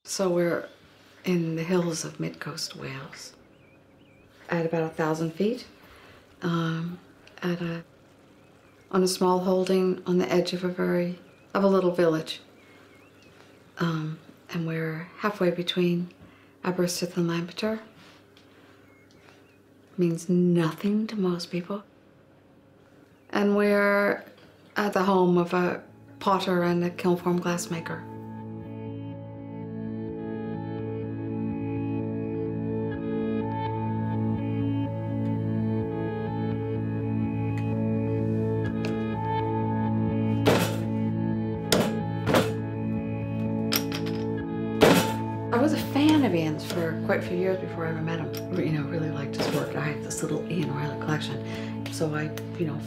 So we're in the hills of mid-coast Wales at about 1,000 feet on a small holding on the edge of a little village. And we're halfway between Aberystwyth and Lampeter. Means nothing to most people. And we're at the home of a potter and a kiln-form glassmaker. I was a fan of Ian's for quite a few years before I ever met him. You know, really liked his work. I have this little Ian Rylatt collection. So I,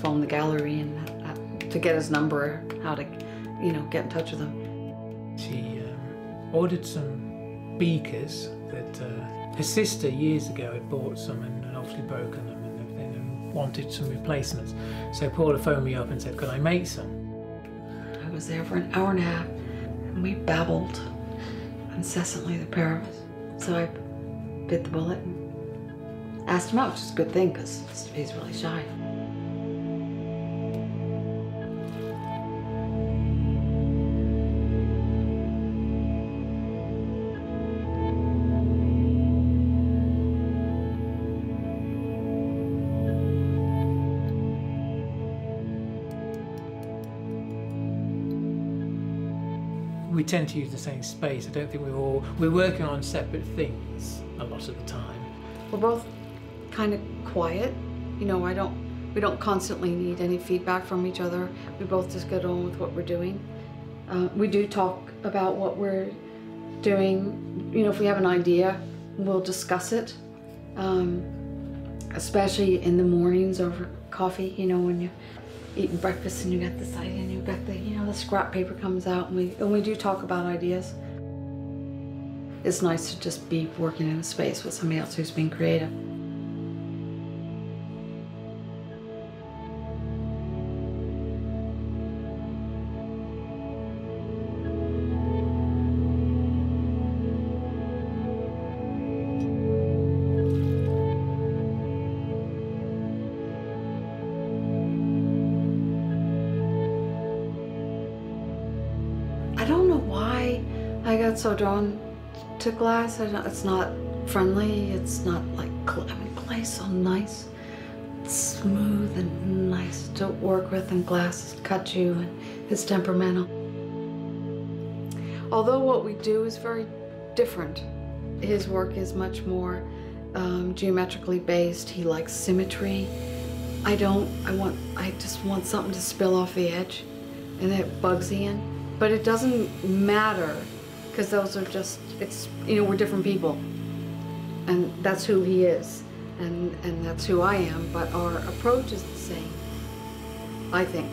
phoned the gallery and to get his number, how to, get in touch with him. She ordered some beakers that her sister years ago had bought some and obviously broken them and everything and wanted some replacements. So Paula phoned me up and said, could I make some? I was there for an hour and a half and we babbled incessantly, the pair of us. So I bit the bullet and asked him out, which is a good thing because he's really shy. We tend to use the same space. I don't think we're working on separate things a lot of the time. We're both kind of quiet. We don't constantly need any feedback from each other. We both just get on with what we're doing. We do talk about what we're doing. If we have an idea, we'll discuss it. Especially in the mornings over coffee, when you're eating breakfast and you got this idea and you've got the scrap paper comes out and we do talk about ideas. It's nice to just be working in a space with somebody else who's being creative. I don't know why I got so drawn to glass. It's not friendly. It's not like, clay's so nice. It's smooth and nice to work with, and glass cuts you, and it's temperamental. Although what we do is very different. His work is much more geometrically based. He likes symmetry. I just want something to spill off the edge, and it bugs Ian. But it doesn't matter, because those are just, we're different people. And that's who he is, and that's who I am, but our approach is the same, I think.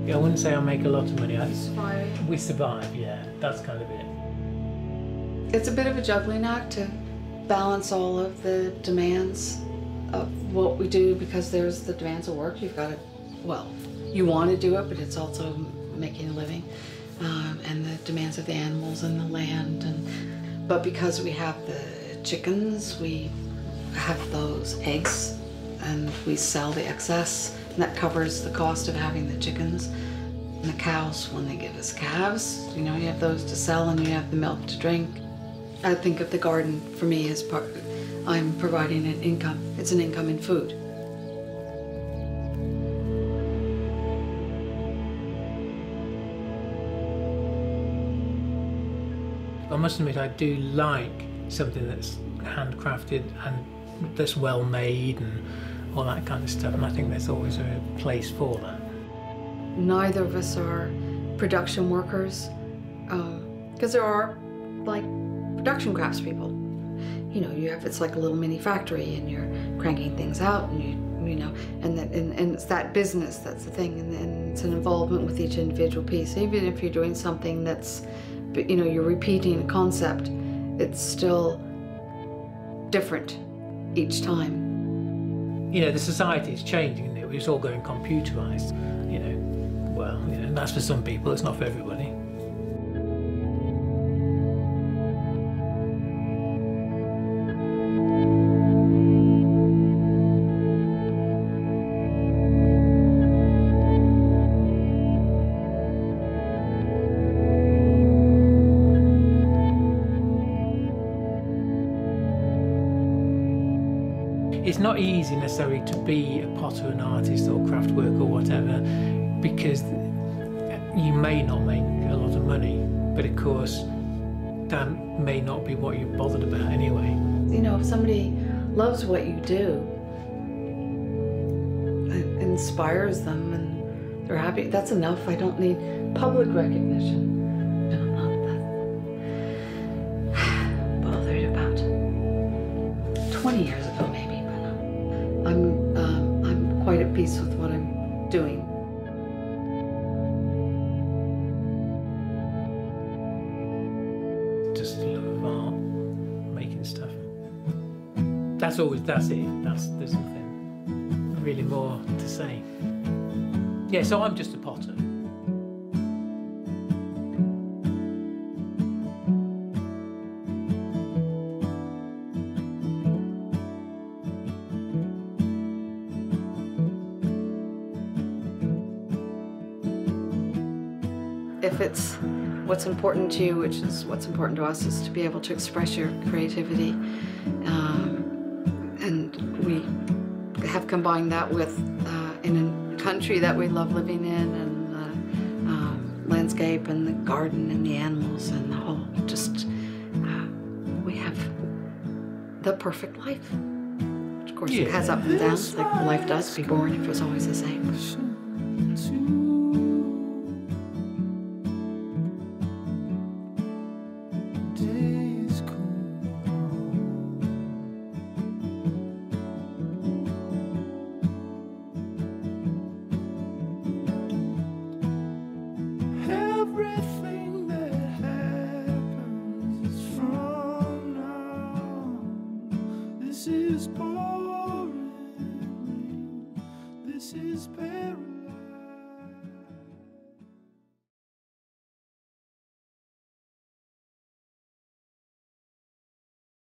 I wouldn't say I make a lot of money. Survive. We survive, yeah. That's kind of it. It's a bit of a juggling act to balance all of the demands of what we do, because there's the demands of work. You've got to, you want to do it, but it's also making a living, and the demands of the animals and the land. But because we have the chickens, we have those eggs, and we sell the excess. And that covers the cost of having the chickens. And the cows, when they give us calves, you have those to sell and you have the milk to drink. I think of the garden for me as I'm providing an income. It's an income in food. I must admit, I do like something that's handcrafted and that's well made and all that kind of stuff, and I think there's always a place for that. Neither of us are production workers, because there are production craftspeople. you know, you have, it's like a little mini factory, and you're cranking things out, and you know, and it's that business, that's the thing, and it's an involvement with each individual piece. Even if you're doing something that's, you know, you're repeating a concept, it's still different each time. You know, the society is changing, isn't it? It's all going computerized, you know. Well, you know, that's for some people, it's not for everybody. It's not easy necessarily to be a potter, an artist or craft work or whatever, because you may not make a lot of money, but of course that may not be what you're bothered about anyway. You know, if somebody loves what you do, it inspires them and they're happy, that's enough. I don't need public recognition. I'm not that bothered about 20 years ago maybe. I'm quite at peace with what I'm doing. Just love of art, making stuff. That's it. There's nothing really more to say. Yeah, so I'm just a potter. If it's what's important to you, which is what's important to us, is to be able to express your creativity. And we have combined that with in a country that we love living in, and the landscape and the garden and the animals and the whole, just, we have the perfect life. Of course, it has up and downs, like life does. Be boring if it was always the same. Everything that happens is from now. This is born.